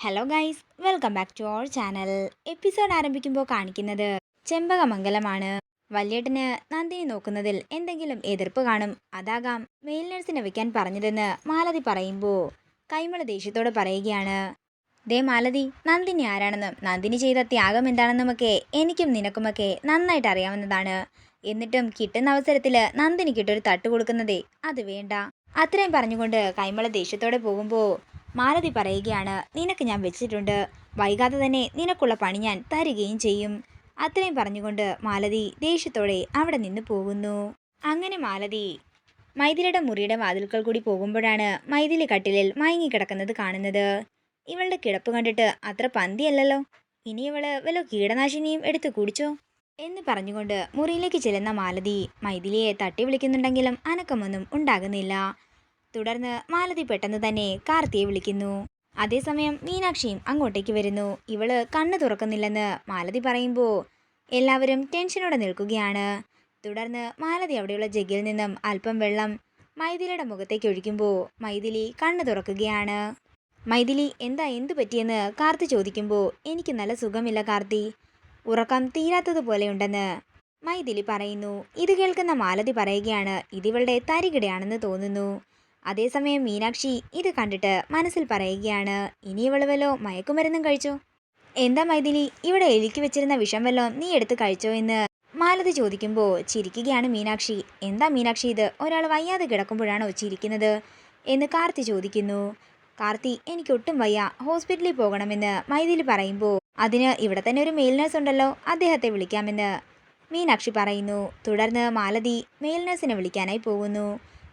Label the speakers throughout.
Speaker 1: Hello guys, welcome back to our channel. Episode ആരംഭിക്കുമ്പോൾ കാണിക്കുന്നത് ചെമ്പകമംഗലമാണ്. വല്യേട്ടന് നന്ദിനി നോക്കുന്നതിൽ എന്തെങ്കിലും എതിർപ്പ് കാണും, അതാകാം മെയിൽ നഴ്സിനെ വെക്കാൻ പറഞ്ഞതെന്ന് മാലതി പറയുമ്പോൾ കൈമള ദേഷ്യത്തോടെ പറയുകയാണ്. ദേ മാലതി, നന്ദിനി ആരാണെന്നും നന്ദിനി ചെയ്ത ത്യാഗം എന്താണെന്നുമൊക്കെ എനിക്കും നിനക്കുമൊക്കെ നന്നായിട്ട് അറിയാവുന്നതാണ്. എന്നിട്ടും കിട്ടുന്ന അവസരത്തിൽ നന്ദിനിക്കിട്ടൊരു തട്ട് കൊടുക്കുന്നതേ അത് വേണ്ട. അത്രയും പറഞ്ഞുകൊണ്ട് കൈമള ദേഷ്യത്തോടെ പോകുമ്പോൾ മാലതി പറയുകയാണ്, നിനക്ക് ഞാൻ വെച്ചിട്ടുണ്ട്, വൈകാതെ തന്നെ നിനക്കുള്ള പണി ഞാൻ തരികയും ചെയ്യും. അത്രയും പറഞ്ഞുകൊണ്ട് മാലതി ദേഷ്യത്തോടെ അവിടെ നിന്ന് പോകുന്നു. അങ്ങനെ മാലതി മൈഥിലിയുടെ മുറിയുടെ വാതിൽക്കൽ കൂടി പോകുമ്പോഴാണ് മൈഥിലി കട്ടിലിൽ മയങ്ങിക്കിടക്കുന്നത് കാണുന്നത്. ഇവളുടെ കിടപ്പ് കണ്ടിട്ട് അത്ര പന്തിയല്ലല്ലോ, ഇനി ഇവള് വല്ല കീടനാശിനിയും എടുത്ത് കുടിച്ചോ എന്ന് പറഞ്ഞുകൊണ്ട് മുറിയിലേക്ക് ചെല്ലുന്ന മാലതി മൈഥിലിയെ തട്ടി വിളിക്കുന്നുണ്ടെങ്കിലും അനക്കമൊന്നും ഉണ്ടാകുന്നില്ല. തുടർന്ന് മാലതി പെട്ടെന്ന് തന്നെ കാർത്തിയെ വിളിക്കുന്നു. അതേസമയം മീനാക്ഷിയും അങ്ങോട്ടേക്ക് വരുന്നു. ഇവള് കണ്ണു തുറക്കുന്നില്ലെന്ന് മാലതി പറയുമ്പോൾ എല്ലാവരും ടെൻഷനോടെ നിൽക്കുകയാണ്. തുടർന്ന് മാലതി അവിടെയുള്ള ജഗ്ഗിൽ നിന്നും അല്പം വെള്ളം മൈഥിലിയുടെ മുഖത്തേക്ക് ഒഴിക്കുമ്പോൾ മൈഥിലി കണ്ണു തുറക്കുകയാണ്. മൈഥിലി, എന്തു പറ്റിയെന്ന് കാർത്തി ചോദിക്കുമ്പോൾ എനിക്ക് നല്ല സുഖമില്ല കാർത്തി, ഉറക്കം തീരാത്തതുപോലെയുണ്ടെന്ന് മൈഥിലി പറയുന്നു. ഇത് കേൾക്കുന്ന മാലതി പറയുകയാണ്, ഇതിവളുടെ തരികിടയാണെന്ന് തോന്നുന്നു. അതേസമയം മീനാക്ഷി ഇത് കണ്ടിട്ട് മനസ്സിൽ പറയുകയാണ്, ഇനി ഇവള് വല്ലോ മയക്കുമരുന്നും കഴിച്ചോ? എന്താ മൈഥിലി, ഇവിടെ എലിക്ക് വെച്ചിരുന്ന വിഷം വല്ലോ നീ എടുത്ത് കഴിച്ചോ എന്ന് മാലതി ചോദിക്കുമ്പോൾ ചിരിക്കുകയാണ് മീനാക്ഷി. എന്താ മീനാക്ഷി ഇത്, ഒരാൾ വയ്യാതെ കിടക്കുമ്പോഴാണോ ചിരിക്കുന്നത് എന്ന് കാർത്തി ചോദിക്കുന്നു. കാർത്തി, എനിക്കൊട്ടും വയ്യ, ഹോസ്പിറ്റലിൽ പോകണമെന്ന് മൈഥിലി പറയുമ്പോൾ അതിന് ഇവിടെ തന്നെ ഒരു മെയിൽ നഴ്സ് ഉണ്ടല്ലോ, അദ്ദേഹത്തെ വിളിക്കാമെന്ന് മീനാക്ഷി പറയുന്നു. തുടർന്ന് മാലതി മെയിൽ നഴ്സിനെ വിളിക്കാനായി പോകുന്നു.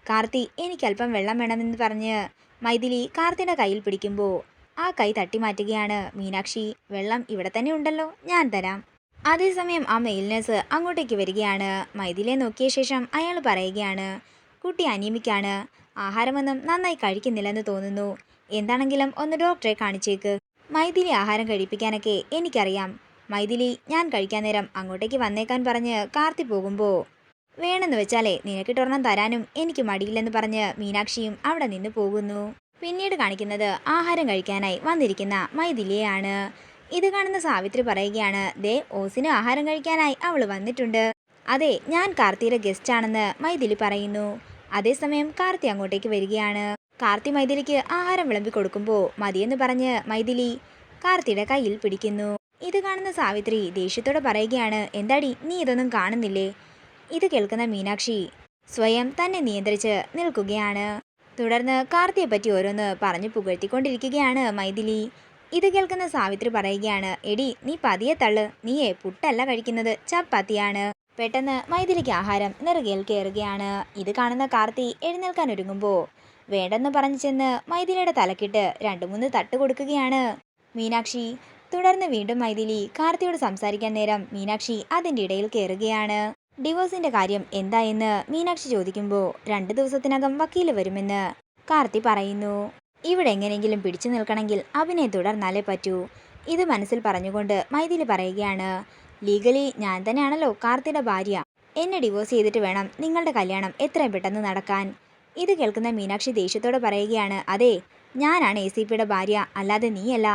Speaker 1: കാർത്തി, എനിക്കല്പം വെള്ളം വേണമെന്ന് പറഞ്ഞ് മൈഥിലി കാർത്തിയുടെ കയ്യിൽ പിടിക്കുമ്പോൾ ആ കൈ തട്ടി മാറ്റുകയാണ് മീനാക്ഷി. വെള്ളം ഇവിടെ തന്നെ ഉണ്ടല്ലോ, ഞാൻ തരാം. അതേസമയം ആ മെയിൽ നഴ്സ് അങ്ങോട്ടേക്ക് വരികയാണ്. മൈഥിലിയെ നോക്കിയ ശേഷം അയാൾ പറയുകയാണ്, കുട്ടി അനീമിക്കാണ്, ആഹാരമൊന്നും നന്നായി കഴിക്കുന്നില്ലെന്ന് തോന്നുന്നു, എന്താണെങ്കിലും ഒന്ന് ഡോക്ടറെ കാണിച്ചേക്ക്. മൈഥിലി ആഹാരം കഴിപ്പിക്കാനൊക്കെ എനിക്കറിയാം, മൈഥിലി ഞാൻ കഴിക്കാൻ നേരം അങ്ങോട്ടേക്ക് വന്നേക്കാൻ പറഞ്ഞ് കാർത്തി പോകുമ്പോൾ വേണമെന്ന് വെച്ചാലേ നിനക്കിട്ടൊരെണ്ണം തരാനും എനിക്ക് മടിയില്ലെന്ന് പറഞ്ഞ് മീനാക്ഷിയും അവിടെ നിന്ന് പോകുന്നു. പിന്നീട് കാണിക്കുന്നത് ആഹാരം കഴിക്കാനായി വന്നിരിക്കുന്ന മൈഥിലിയെയാണ്. ഇത് കാണുന്ന സാവിത്രി പറയുകയാണ്, ദേ ഓസിന് ആഹാരം കഴിക്കാനായി അവൾ വന്നിട്ടുണ്ട്. അതെ, ഞാൻ കാർത്തിയുടെ ഗസ്റ്റ് ആണെന്ന് മൈഥിലി പറയുന്നു. അതേസമയം കാർത്തി അങ്ങോട്ടേക്ക് വരികയാണ്. കാർത്തി മൈഥിലിക്ക് ആഹാരം വിളമ്പി കൊടുക്കുമ്പോൾ മതിയെന്ന് പറഞ്ഞ് മൈഥിലി കാർത്തിയുടെ കയ്യിൽ പിടിക്കുന്നു. ഇത് കാണുന്ന സാവിത്രി ദേഷ്യത്തോടെ പറയുകയാണ്, എന്താടി നീ ഇതൊന്നും കാണുന്നില്ലേ? ഇത് കേൾക്കുന്ന മീനാക്ഷി സ്വയം തന്നെ നിയന്ത്രിച്ച് നിൽക്കുകയാണ്. തുടർന്ന് കാർത്തിയെ പറ്റി ഓരോന്ന് പറഞ്ഞു പുകഴ്ത്തിക്കൊണ്ടിരിക്കുകയാണ് മൈഥിലി. ഇത് കേൾക്കുന്ന സാവിത്രി പറയുകയാണ്, എടി നീ പതിയെ തള്ളു, നീയേ പുട്ടല്ല കഴിക്കുന്നത്, ചപ്പാത്തിയാണ്. പെട്ടെന്ന് മൈഥിലിക്ക് ആഹാരം നെറുകയിൽ കയറുകയാണ്. ഇത് കാണുന്ന കാർത്തി എഴുന്നേൽക്കാൻ ഒരുങ്ങുമ്പോൾ വേണ്ടെന്ന് പറഞ്ഞു ചെന്ന് മൈഥിലിയുടെ തലക്കിട്ട് 2-3 തട്ട് കൊടുക്കുകയാണ് മീനാക്ഷി. തുടർന്ന് വീണ്ടും മൈഥിലി കാർത്തിയോട് സംസാരിക്കാൻ നേരം മീനാക്ഷി അതിൻ്റെ ഇടയിൽ കയറുകയാണ്. ഡിവോഴ്സിന്റെ കാര്യം എന്തായെന്ന് മീനാക്ഷി ചോദിക്കുമ്പോൾ 2 ദിവസത്തിനകം വക്കീല് വരുമെന്ന് കാർത്തി പറയുന്നു. ഇവിടെ എങ്ങനെയെങ്കിലും പിടിച്ചു നിൽക്കണമെങ്കിൽ അഭിനയം തുടർന്നാലേ പറ്റൂ. ഇത് മനസ്സിൽ പറഞ്ഞുകൊണ്ട് മൈഥിലി പറയുകയാണ്, ലീഗലി ഞാൻ തന്നെയാണല്ലോ കാർത്തിയുടെ ഭാര്യ, എന്നെ ഡിവോഴ്സ് ചെയ്തിട്ട് വേണം നിങ്ങളുടെ കല്യാണം എത്രയും പെട്ടെന്ന് നടക്കാൻ. ഇത് കേൾക്കുന്ന മീനാക്ഷി ദേഷ്യത്തോടെ പറയുകയാണ്, അതെ, ഞാനാണ് ACPയുടെ ഭാര്യ, അല്ലാതെ നീയല്ല.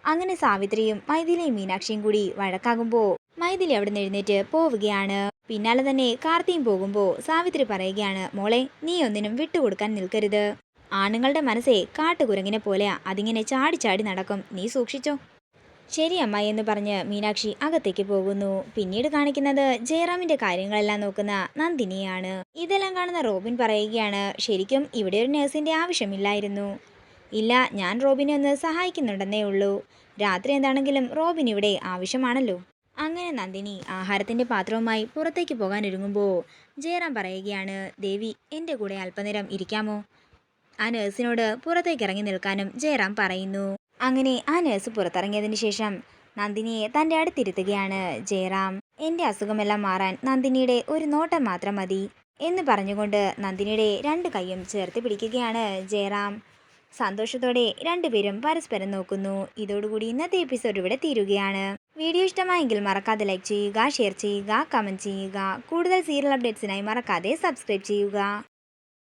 Speaker 1: അങ്ങനെ സാവിത്രിയും മൈഥിലിയും മീനാക്ഷിയും കൂടി വഴക്കാകുമ്പോൾ മൈഥിലി അവിടെ നിന്ന് എഴുന്നേറ്റ് പോവുകയാണ്. പിന്നാലെ തന്നെ കാർത്തിയും പോകുമ്പോൾ സാവിത്രി പറയുകയാണ്, മോളെ, നീ ഒന്നിനും വിട്ടുകൊടുക്കാൻ നിൽക്കരുത്. ആണുങ്ങളുടെ മനസ്സേ കാട്ടുകുരങ്ങിനെ പോലെയാ, അതിങ്ങനെ ചാടി ചാടി നടക്കും, നീ സൂക്ഷിച്ചോ. ശരി അമ്മായി എന്ന് പറഞ്ഞ് മീനാക്ഷി അകത്തേക്ക് പോകുന്നു. പിന്നീട് കാണിക്കുന്നത് ജയറാമിന്റെ കാര്യങ്ങളെല്ലാം നോക്കുന്ന നന്ദിനിയാണ്. ഇതെല്ലാം കാണുന്ന റോബിൻ പറയുകയാണ്, ശരിക്കും ഇവിടെ ഒരു നഴ്സിന്റെ ആവശ്യമില്ലായിരുന്നു. ഇല്ല, ഞാൻ റോബിനെ ഒന്ന് സഹായിക്കുന്നുണ്ടെന്നേ ഉള്ളൂ. രാത്രി എന്താണെങ്കിലും റോബിൻ ഇവിടെ ആവശ്യമാണല്ലോ. അങ്ങനെ നന്ദിനി ആഹാരത്തിന്റെ പാത്രവുമായി പുറത്തേക്ക് പോകാൻ ഒരുങ്ങുമ്പോൾ ജയറാം പറയുകയാണ്, ദേവി, എൻ്റെ കൂടെ അല്പനേരം ഇരിക്കാമോ? ആ നഴ്സിനോട് പുറത്തേക്ക് ഇറങ്ങി നിൽക്കാനും ജയറാം പറയുന്നു. അങ്ങനെ ആ നഴ്സ് പുറത്തിറങ്ങിയതിന് ശേഷം നന്ദിനിയെ തൻ്റെ അടുത്തിരുത്തുകയാണ് ജയറാം. എൻ്റെ അസുഖമെല്ലാം മാറാൻ നന്ദിനിയുടെ ഒരു നോട്ടം മാത്രം മതി എന്ന് പറഞ്ഞുകൊണ്ട് നന്ദിനിയുടെ 2 കൈയും ചേർത്ത് പിടിക്കുകയാണ് ജയറാം. സന്തോഷത്തോടെ രണ്ടുപേരും പരസ്പരം നോക്കുന്നു. ഇതോടുകൂടി ഇന്നത്തെ എപ്പിസോഡ് ഇവിടെ തീരുകയാണ്. വീഡിയോ ഇഷ്ടമായെങ്കിൽ മറക്കാതെ ലൈക്ക് ചെയ്യുക, ഷെയർ ചെയ്യുക, കമൻറ്റ് ചെയ്യുക. കൂടുതൽ സീരിയൽ അപ്ഡേറ്റ്സിനായി മറക്കാതെ സബ്സ്ക്രൈബ് ചെയ്യുക.